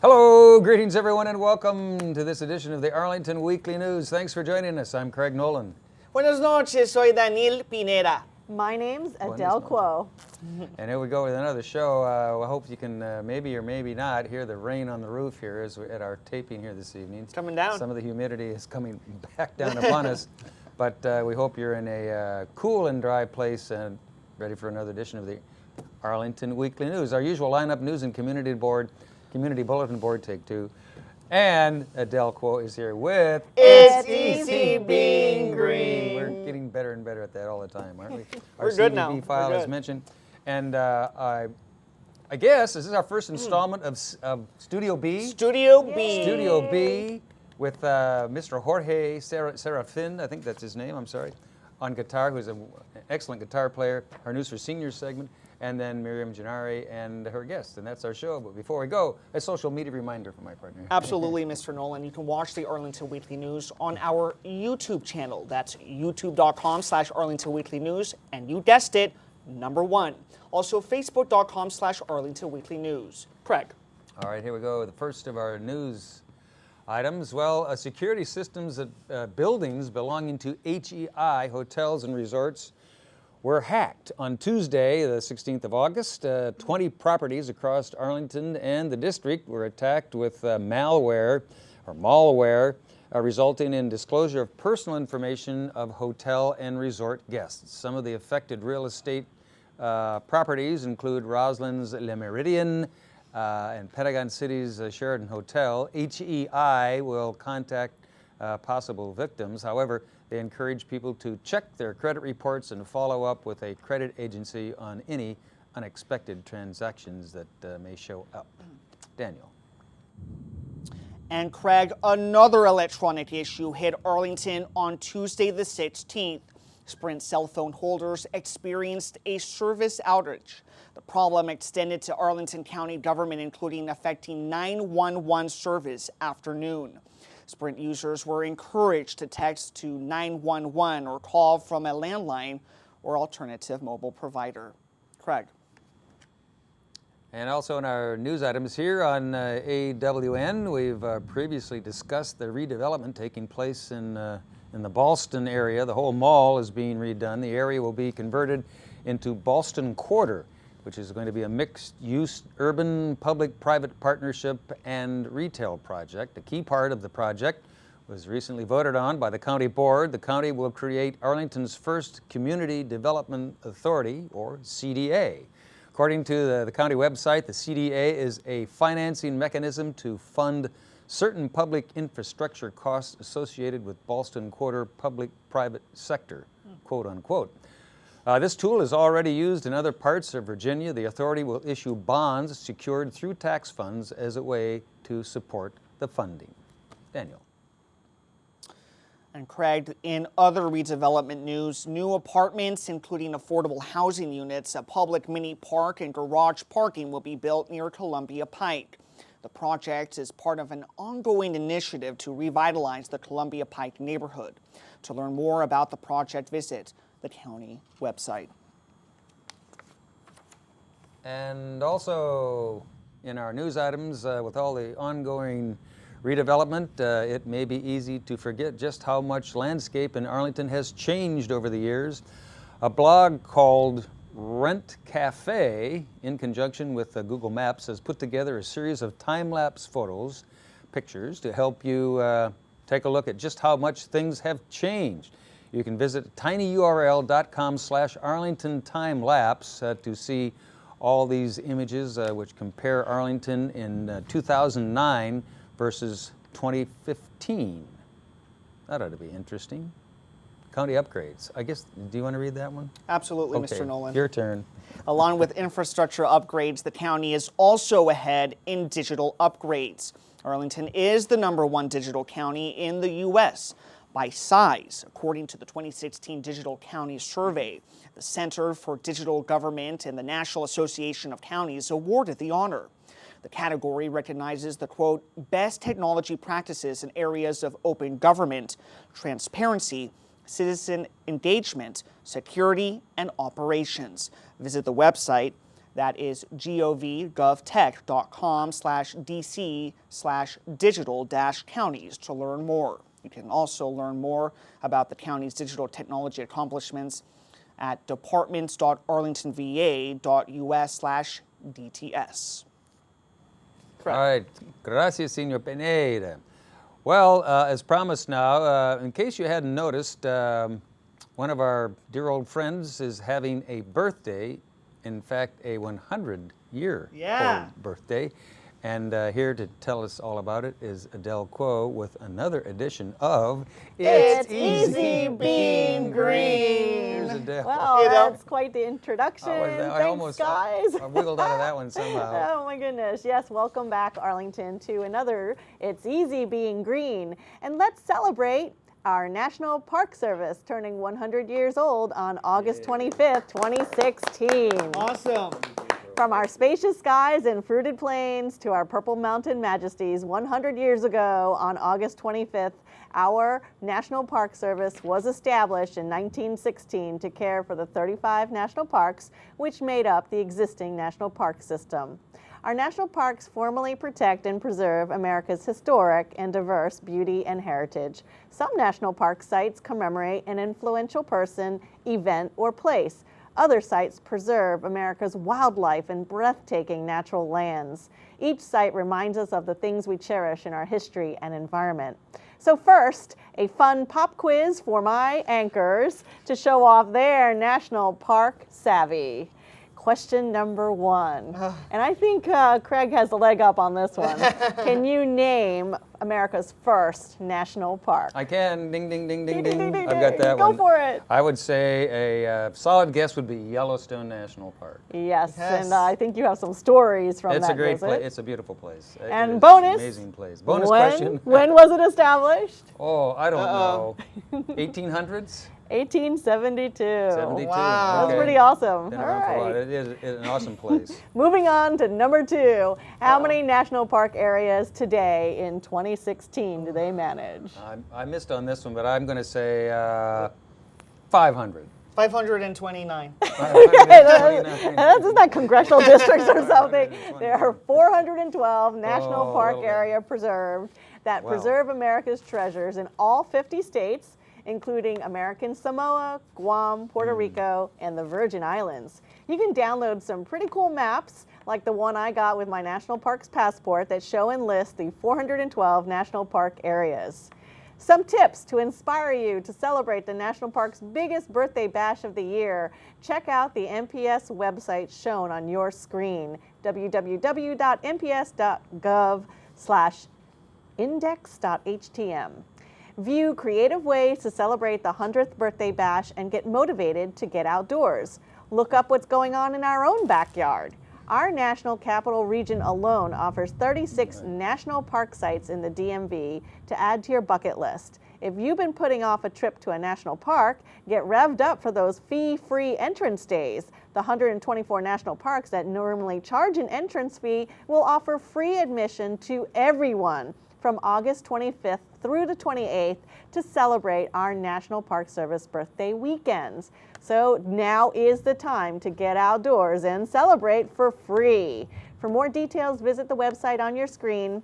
Hello, greetings everyone, and welcome to this edition of the Arlington Weekly News. Thanks for joining us. I'm Craig Nolan. Buenas noches, soy Daniel Pineda. My name's Adele Quo. And here we go with another show. I hope you can maybe or maybe not hear the rain on the roof here as we're at our taping here this evening. It's coming down. Some of the humidity is coming back down upon us, but we hope you're in a cool and dry place and ready for another edition of the Arlington Weekly News. Our usual lineup: news and community bulletin board, take two. And Adele Quo is here with It's Easy Being Green. We're getting better and better at that all the time, aren't we? We're Our good CDB now. file We're is good. mentioned. And I guess this is our first installment of Studio B. Studio B. Studio B with Mr. Jorge Serafin, I think that's his name, I'm sorry, on guitar, who's an excellent guitar player, our News for Seniors segment, and then Miriam Gennari and her guest, and that's our show. But before we go, a social media reminder for my partner. Absolutely, Mr. Nolan. You can watch the Arlington Weekly News on our YouTube channel. That's youtube.com/Arlington Weekly News. And you guessed it, #1. Also, facebook.com/Arlington Weekly News. Craig. All right, here we go. The first of our news items. Well, security systems at buildings belonging to HEI, hotels and resorts, were hacked on Tuesday, the 16th of August. 20 properties across Arlington and the district were attacked with malware, resulting in disclosure of personal information of hotel and resort guests. Some of the affected real estate properties include Roslyn's Le Méridien and Pentagon City's Sheraton Hotel. HEI will contact possible victims. However, they encourage people to check their credit reports and follow up with a credit agency on any unexpected transactions that may show up. Daniel. And Craig, another electronic issue hit Arlington on Tuesday the 16th. Sprint cell phone holders experienced a service outage. The problem extended to Arlington County government, including affecting 911 service after noon. Sprint users were encouraged to text to 911 or call from a landline or alternative mobile provider. Craig. And also in our news items here on AWN, we've previously discussed the redevelopment taking place in the Ballston area. The whole mall is being redone. The area will be converted into Ballston Quarter, which is going to be a mixed-use urban public-private partnership and retail project. A key part of the project was recently voted on by the county board. The county will create Arlington's first Community Development Authority, or CDA. According to the county website, the CDA is a financing mechanism to fund certain public infrastructure costs associated with Ballston Quarter public-private sector, quote unquote. This tool is already used in other parts of Virginia. The authority will issue bonds secured through tax funds as a way to support the funding. Daniel. And Craig, in other redevelopment news, new apartments, including affordable housing units, a public mini park, and garage parking will be built near Columbia Pike. The project is part of an ongoing initiative to revitalize the Columbia Pike neighborhood. To learn more about the project, visit the county website. And also in our news items, with all the ongoing redevelopment, it may be easy to forget just how much landscape in Arlington has changed over the years. A blog called Rent Cafe, in conjunction with Google Maps, has put together a series of time-lapse pictures to help you take a look at just how much things have changed. You can visit tinyurl.com/Arlington Timelapse to see all these images which compare Arlington in 2009 versus 2015. That ought to be interesting. County upgrades. I guess, do you want to read that one? Absolutely, Okay, Mr. Nolan. your turn. Along with infrastructure upgrades, the county is also ahead in digital upgrades. Arlington is the #1 digital county in the U.S. by size, according to the 2016 Digital County Survey. The Center for Digital Government and the National Association of Counties awarded the honor. The category recognizes the, quote, best technology practices in areas of open government, transparency, citizen engagement, security, and operations. Visit the website, That is govtech.com/DC/digital-counties to learn more. You can also learn more about the county's digital technology accomplishments at departments.arlingtonva.us/DTS. All right, gracias, Senor Pineda. Well, as promised now, in case you hadn't noticed, one of our dear old friends is having a birthday, in fact, a 100-year-old birthday. And here to tell us all about it is Adele Quo with another edition of It's Easy Being Green. Here's Adele. Well, that's quite the introduction. Thanks, guys. I wiggled out of that one somehow. Oh my goodness. Yes, welcome back, Arlington, to another It's Easy Being Green. And let's celebrate our National Park Service turning 100 years old on August 25th, 2016. Awesome. From our spacious skies and fruited plains to our purple mountain majesties, 100 years ago on August 25th, our National Park Service was established in 1916 to care for the 35 national parks which made up the existing national park system. Our national parks formally protect and preserve America's historic and diverse beauty and heritage. Some national park sites commemorate an influential person, event, or place. Other sites preserve America's wildlife and breathtaking natural lands. Each site reminds us of the things we cherish in our history and environment. So first, a fun pop quiz for my anchors to show off their national park savvy. Question number 1. And I think Craig has the leg up on this one. Can you name America's first national park? I can. Ding, ding, ding, ding, Ding, ding. ding, ding, I've got ding. that Go one. for it. I would say a solid guess would be Yellowstone National Park. Yes, and I think you have some stories from It's that a great visit. place. It's a beautiful place. And It is bonus. an amazing place. Bonus when, question. When was it established? Oh, I don't know. 1800s? 1872. 72. Wow. That's Okay. pretty awesome. Been All around for a while. right. It is an awesome place. Moving on to number 2. How many national park areas today in 2016 do they manage? I missed on this one, but I'm going to say 500. 529. 529. That's not congressional districts or something. There are 412 national Oh, park well, area preserved that Wow. preserve America's treasures in all 50 states, including American Samoa, Guam, Puerto Rico, and the Virgin Islands. You can download some pretty cool maps, like the one I got with my National Parks Passport, that show and list the 412 national park areas. Some tips to inspire you to celebrate the National Park's biggest birthday bash of the year. Check out the NPS website shown on your screen, www.nps.gov/index.htm. View creative ways to celebrate the 100th birthday bash and get motivated to get outdoors. Look up what's going on in our own backyard. Our National Capital Region alone offers 36 national park sites in the DMV to add to your bucket list. If you've been putting off a trip to a national park, get revved up for those fee-free entrance days. The 124 national parks that normally charge an entrance fee will offer free admission to everyone from August 25th through the 28th to celebrate our National Park Service birthday weekends. So now is the time to get outdoors and celebrate for free. For more details, visit the website on your screen,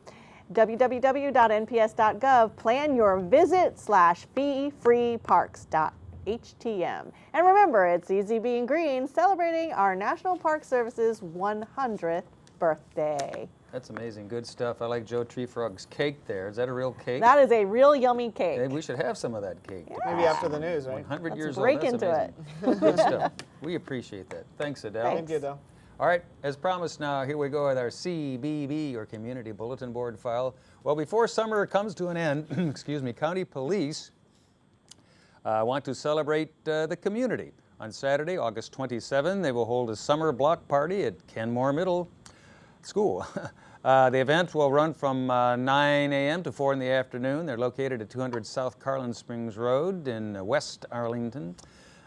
www.nps.gov. Plan your visit/fee-free-parks.htm. And remember, it's Easy Being Green, celebrating our National Park Service's 100th birthday. That's amazing. Good stuff. I like Joe Treefrog's cake there. Is that a real cake? That is a real yummy cake. Maybe we should have some of that cake. Maybe after the news, right? 100 Let's years break old. That's into amazing. Good stuff. We appreciate that. Thanks, Adele. Thank you, though. All right, as promised now, here we go with our CBB, or Community Bulletin Board file. Well, before summer comes to an end, excuse me, County Police want to celebrate the community. On Saturday, August 27, they will hold a summer block party at Kenmore Middle School. The event will run from 9 a.m. to 4 in the afternoon. They're located at 200 South Carlin Springs Road in West Arlington.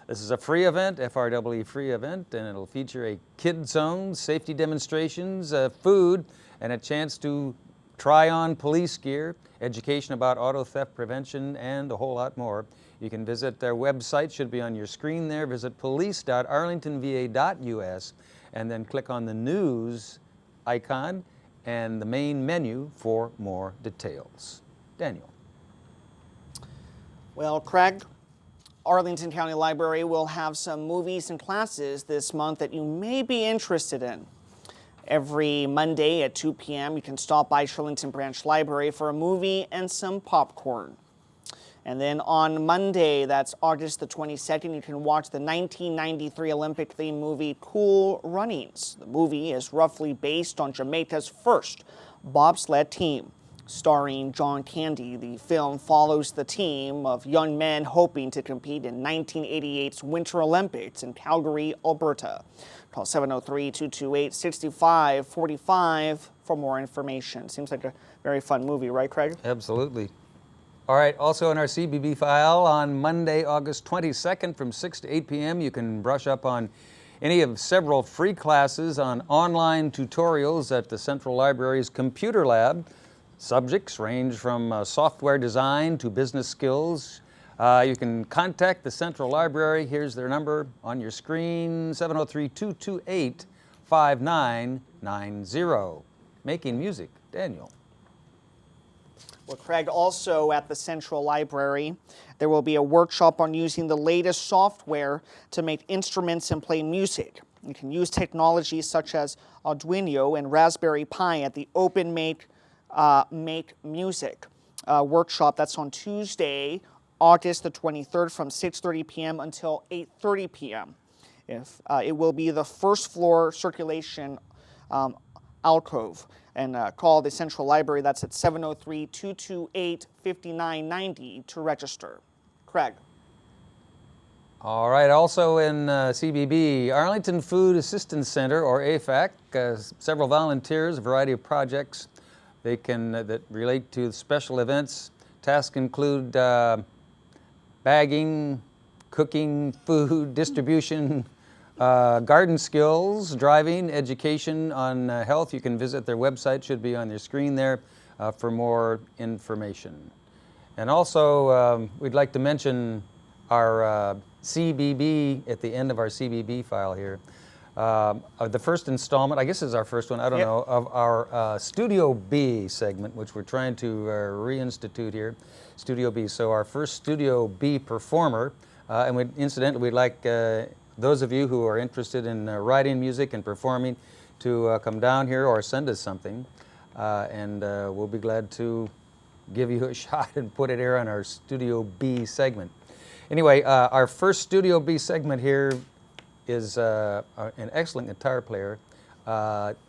This is a free event, FRWE free event, and it'll feature a kid zone, safety demonstrations, food, and a chance to try on police gear, education about auto theft prevention, and a whole lot more. You can visit their website, should be on your screen there. Visit police.arlingtonva.us and then click on the news icon and the main menu for more details. Daniel. Well, Craig, Arlington County Library will have some movies and classes this month that you may be interested in. Every Monday at 2 p.m., you can stop by Shirlington Branch Library for a movie and some popcorn. And then on Monday, that's August the 22nd, you can watch the 1993 Olympic-themed movie Cool Runnings. The movie is roughly based on Jamaica's first bobsled team. Starring John Candy, the film follows the team of young men hoping to compete in 1988's Winter Olympics in Calgary, Alberta. Call 703-228-6545 for more information. Seems like a very fun movie, right, Craig? Absolutely. All right, also in our CBB file, on Monday, August 22nd from 6 to 8 p.m., you can brush up on any of several free classes on online tutorials at the Central Library's Computer Lab. Subjects range from software design to business skills. You can contact the Central Library. Here's their number on your screen, 703-228-5990. Making music, Daniel. Well, Craig, also at the Central Library, there will be a workshop on using the latest software to make instruments and play music. You can use technologies such as Arduino and Raspberry Pi at the Open Make Music workshop. That's on Tuesday, August the 23rd from 6:30 p.m. until 8:30 p.m. It will be the first floor circulation alcove. And call the Central Library. That's at 703-228-5990 to register. Craig. All right, also in CBB, Arlington Food Assistance Center, or AFAC, several volunteers, a variety of projects that relate to special events. Tasks include bagging, cooking, food, distribution, garden skills, driving, education on health. You can visit their website, should be on your screen there, for more information. And also, we'd like to mention our CBB at the end of our CBB file here. The first installment, I guess is our first one, I don't know, of our Studio B segment, which we're trying to reinstitute here, Studio B. So our first Studio B performer, and incidentally, we'd like those of you who are interested in writing music and performing to come down here or send us something, and we'll be glad to give you a shot and put it here on our Studio B segment. Anyway, our first Studio B segment here is an excellent guitar player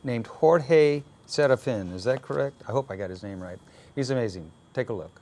named Jorge Serafin. Is that correct? I hope I got his name right. He's amazing. Take a look.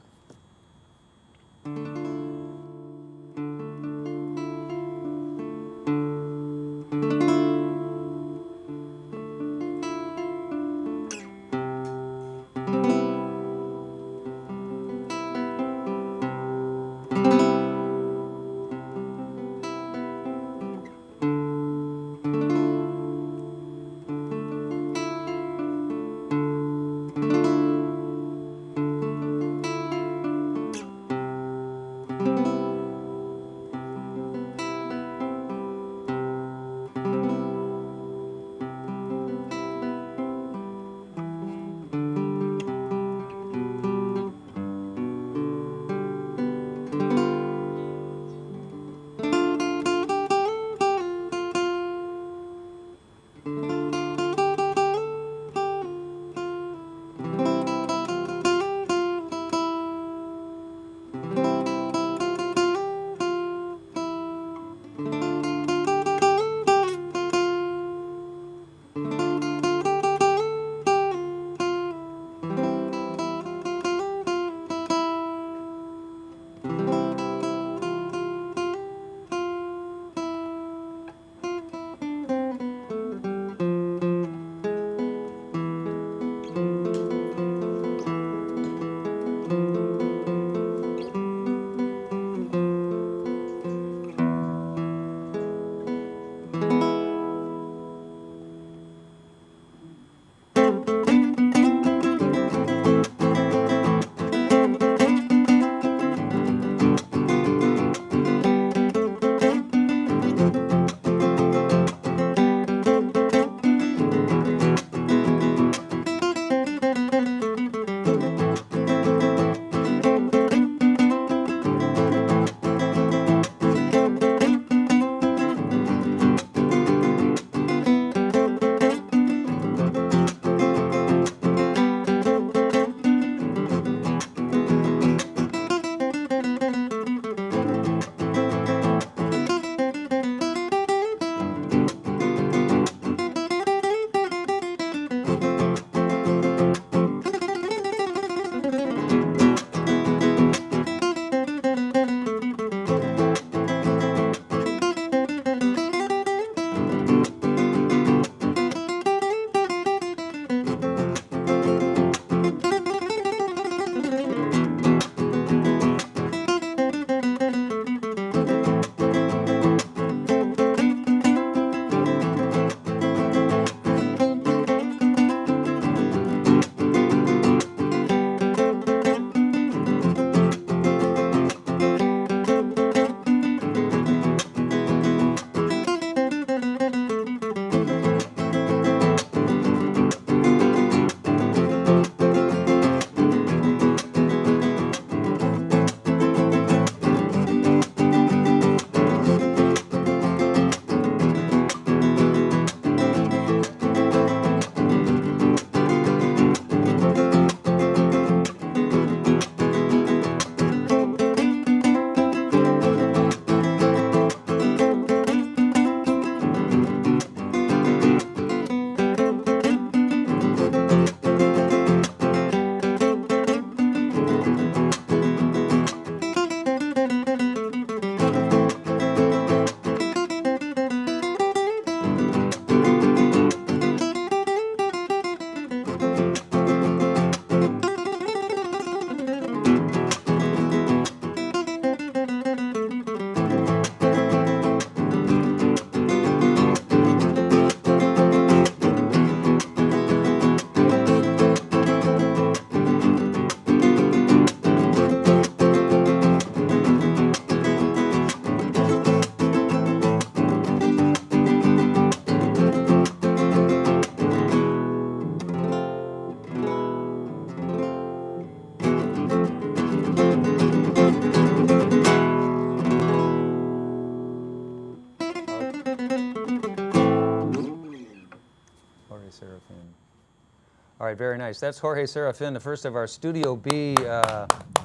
right, very nice. That's Jorge Serafin, the first of our Studio B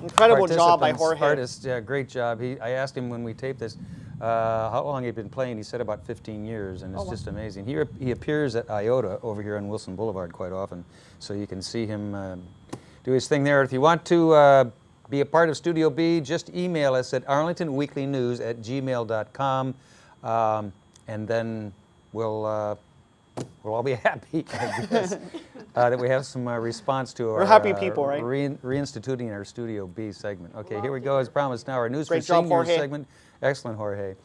Incredible job by participants, Jorge. artists. Yeah, great job. I asked him when we taped this how long he'd been playing. He said about 15 years, and it's just amazing. He appears at IOTA over here on Wilson Boulevard quite often, so you can see him do his thing there. If you want to be a part of Studio B, just email us at arlingtonweeklynews@gmail.com, and then we'll all be happy, I guess, that we have some response to our We're happy people, right? reinstituting our Studio B segment. Okay, here we go. As promised, now our News Great for job, Seniors Jorge. segment. Excellent, Jorge.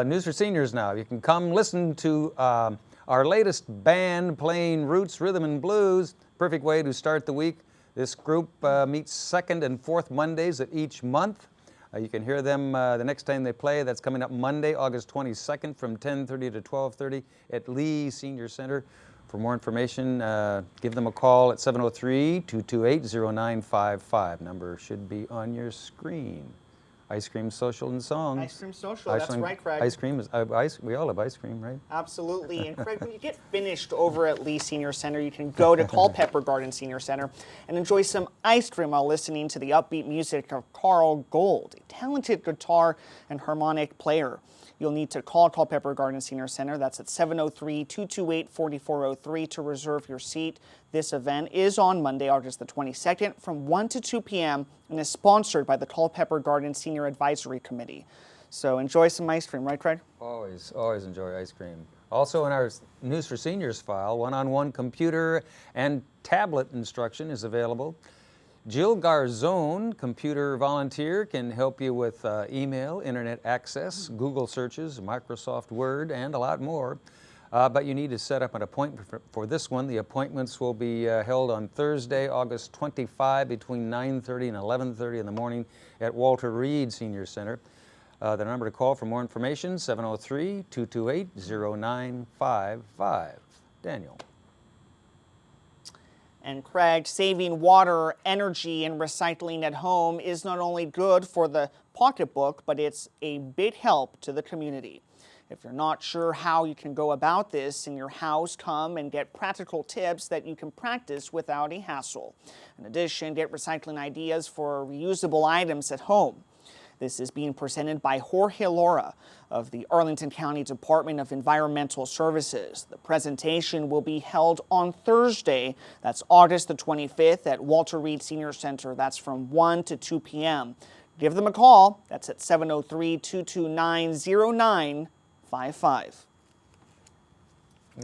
News for Seniors now. You can come listen to our latest band playing roots, rhythm, and blues. Perfect way to start the week. This group meets second and fourth Mondays of each month. You can hear them the next time they play. That's coming up Monday, August 22nd from 10:30 to 12:30 at Lee Senior Center. For more information, give them a call at 703-228-0955. Number should be on your screen. Ice Cream Social and Song. Ice Cream Social, that's right, Craig. Ice cream is, we all have ice cream, right? Absolutely. And Craig, when you get finished over at Lee Senior Center, you can go to Culpeper Garden Senior Center and enjoy some ice cream while listening to the upbeat music of Carl Gold, a talented guitar and harmonic player. You'll need to call Culpeper Garden Senior Center. That's at 703-228-4403 to reserve your seat. This event is on Monday, August the 22nd from 1 to 2 p.m. and is sponsored by the Culpeper Garden Senior Advisory Committee. So enjoy some ice cream, right, Craig? Always enjoy ice cream. Also in our News for Seniors file, one-on-one computer and tablet instruction is available. Jill Garzon, computer volunteer, can help you with email, internet access, Google searches, Microsoft Word, and a lot more. But you need to set up an appointment for this one. The appointments will be held on Thursday, August 25, between 9:30 and 11:30 in the morning at Walter Reed Senior Center. The number to call for more information, 703-228-0955. Daniel. And Craig, saving water, energy, and recycling at home is not only good for the pocketbook, but it's a big help to the community. If you're not sure how you can go about this in your house, come and get practical tips that you can practice without a hassle. In addition, get recycling ideas for reusable items at home. This is being presented by Jorge Lora of the Arlington County Department of Environmental Services. The presentation will be held on Thursday, that's August the 25th at Walter Reed Senior Center. That's from 1 to 2 p.m. Give them a call. That's at 703-229-0955.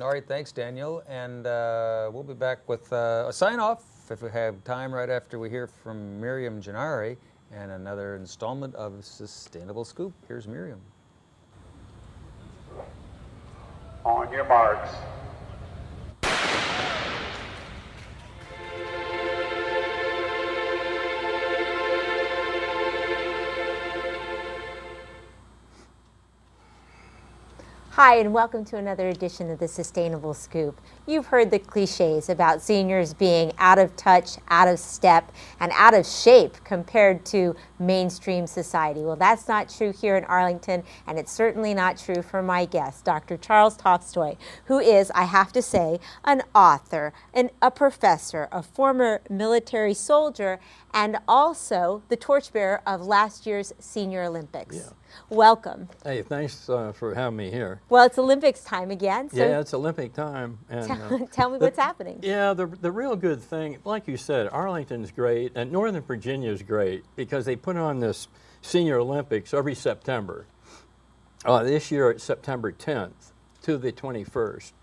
All right, thanks, Daniel. And we'll be back with a sign-off if we have time right after we hear from Miriam Gennari and another installment of Sustainable Scoop. Here's Miriam. On your marks. Hi, and welcome to another edition of the Sustainable Scoop. You've heard the cliches about seniors being out of touch, out of step, and out of shape compared to mainstream society. Well, that's not true here in Arlington, and it's certainly not true for my guest, Dr. Charles Toftoy, who is, I have to say, an author, a professor, a former military soldier, and also the torchbearer of last year's Senior Olympics. Yeah. Welcome. Hey, thanks for having me here. Well, it's Olympics time again. So Yeah, it's Olympic time. And tell me what's happening. Yeah, the real good thing, like you said, Arlington's great, and Northern Virginia's great because they put on this Senior Olympics every September. This year it's September 10th to the 21st.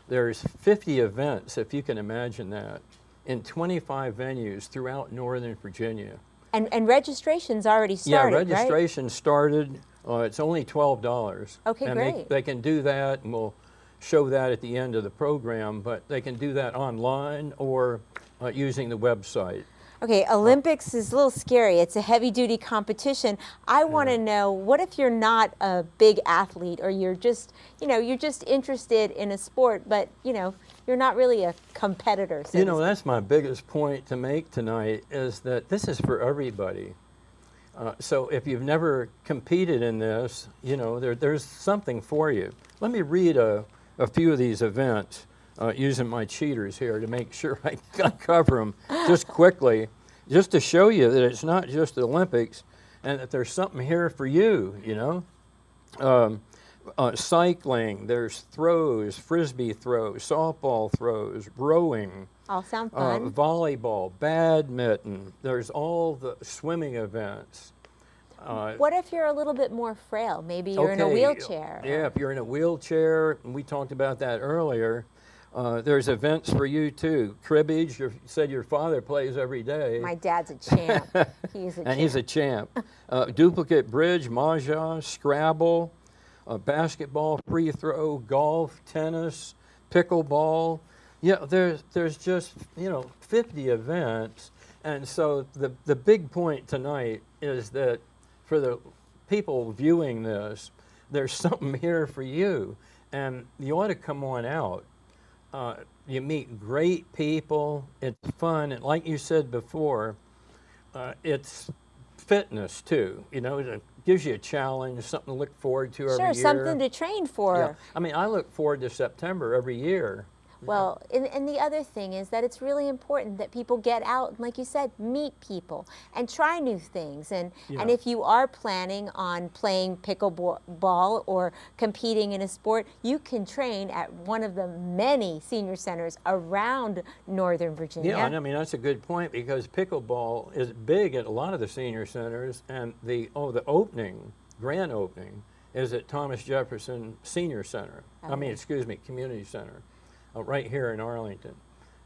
There's 50 events, if you can imagine that, in 25 venues throughout Northern Virginia. And registration's already started, Yeah, registration started. It's only $12. Okay, and great. They can do that, and we'll show that at the end of the program, but they can do that online or using the website. Okay, Olympics is a little scary. It's a heavy-duty competition. I want to know, what if you're not a big athlete, or you're just, you're just interested in a sport, but, you're not really a competitor? So That's my biggest point to make tonight, is that this is for everybody. So if you've never competed in this, there's something for you. Let me read a few of these events. using my cheaters here to make sure I cover them just quickly, just to show you that it's not just the Olympics and that there's something here for you, you know. Cycling, there's throws, frisbee throws, softball throws, rowing. All sound fun. Volleyball, badminton, there's all the swimming events. What if you're a little bit more frail? Maybe you're in a wheelchair. Yeah, if you're in a wheelchair, and we talked about that earlier, there's events for you too. Cribbage, you said your father plays every day. My dad's a champ. He's a champ. And he's a champ. Duplicate bridge, mahjong, Scrabble, basketball, free throw, golf, tennis, pickleball. Yeah, there's just, 50 events. And so the big point tonight is that for the people viewing this, there's something here for you. And you ought to come on out. You meet great people. It's fun. And like you said before, it's fitness too. It gives you a challenge, something to look forward to every year. Sure, something to train for. Yeah. I mean, I look forward to September every year. Well, and the other thing is that it's really important that people get out and, like you said, meet people and try new things. And if you are planning on playing pickleball or competing in a sport, you can train at one of the many senior centers around Northern Virginia. Yeah, and I mean, that's a good point because pickleball is big at a lot of the senior centers, and the grand opening, is at Thomas Jefferson Senior Center. Community Center. Right here in Arlington.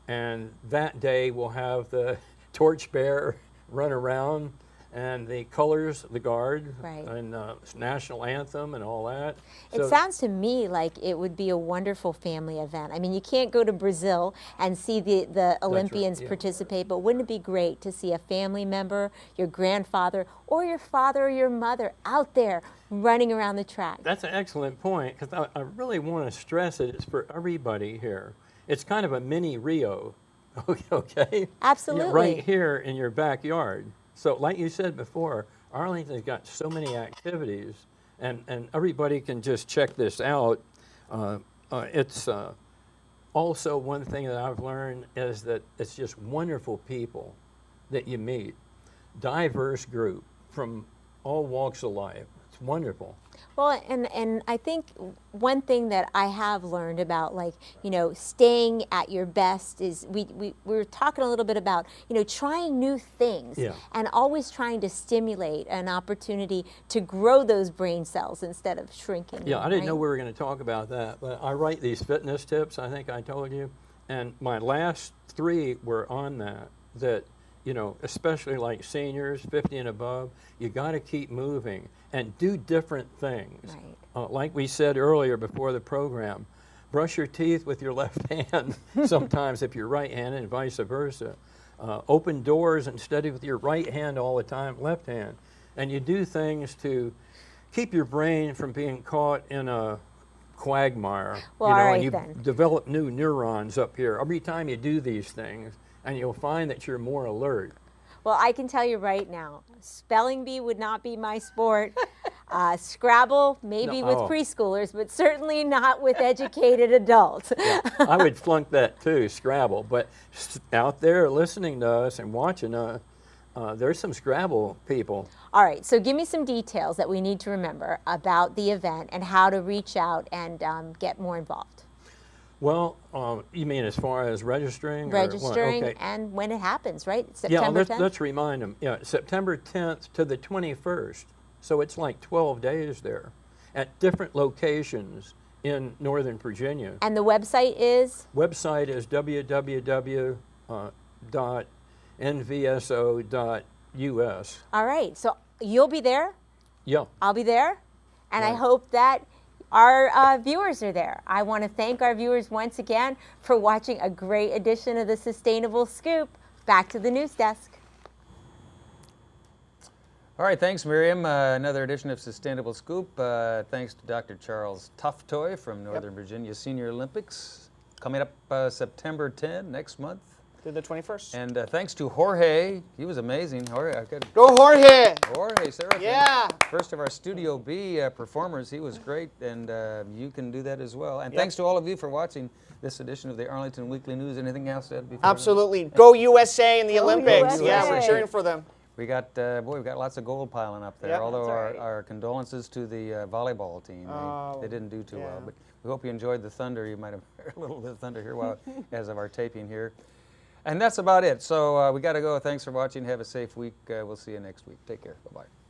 And that day we'll have the torchbearer run around and the colors, the guard, right, and national anthem and all that. It sounds to me like it would be a wonderful family event. I mean, you can't go to Brazil and see the Olympians participate, but wouldn't it be great to see a family member, your grandfather, or your father or your mother out there running around the track? That's an excellent point, because I really want to stress it. It's for everybody here. It's kind of a mini Rio, okay? Absolutely. Right here in your backyard. So like you said before, Arlington's got so many activities, and everybody can just check this out. It's also one thing that I've learned is that it's just wonderful people that you meet. Diverse group from all walks of life. It's wonderful. Well, and I think one thing that I have learned about, staying at your best is we were talking a little bit about, trying new things and always trying to stimulate an opportunity to grow those brain cells instead of shrinking. Yeah, I didn't know we were going to talk about that, but I write these fitness tips, I think I told you, and my last 3 were on that, especially like seniors, 50 and above, you got to keep moving and do different things. Right. Like we said earlier before the program, brush your teeth with your left hand sometimes if you're right-handed and vice versa. Open doors and study with your right hand all the time, left hand. And you do things to keep your brain from being caught in a quagmire. Well, all right, and you then. develop new neurons up here every time you do these things, and you'll find that you're more alert. Well, I can tell you right now, spelling bee would not be my sport. Scrabble, maybe with preschoolers, but certainly not with educated adults. Yeah, I would flunk that too, Scrabble. But out there listening to us and watching us, there's some Scrabble people. All right, so give me some details that we need to remember about the event and how to reach out and get more involved. Well, you mean as far as registering? Registering okay. And when it happens, right? September 10th? Let's remind them. Yeah, September 10th to the 21st. So it's like 12 days there at different locations in Northern Virginia. And the website is? Website is www.nvso.us. All right, so you'll be there? Yeah. I'll be there, and Right. I hope that our viewers are there. I want to thank our viewers once again for watching a great edition of the Sustainable Scoop. Back to the news desk. All right, thanks, Miriam. Another edition of Sustainable Scoop. Thanks to Dr. Charles Toftoy from Northern Virginia Senior Olympics. Coming up September 10, next month. through the 21st. And thanks to Jorge. He was amazing. Jorge, Go Jorge! Jorge Serafin. Yeah. First of our Studio B performers. He was great, and you can do that as well. And thanks to all of you for watching this edition of the Arlington Weekly News. Anything else to add before? Absolutely. Go USA in the Go Olympics. USA. Yeah, we're cheering for them. We got, we've got lots of gold piling up there. Yep. Although That's right. our condolences to the volleyball team. They didn't do too well. But we hope you enjoyed the thunder. You might have heard a little bit of thunder here as of our taping here. And that's about it. So we got to go. Thanks for watching. Have a safe week. We'll see you next week. Take care. Bye-bye.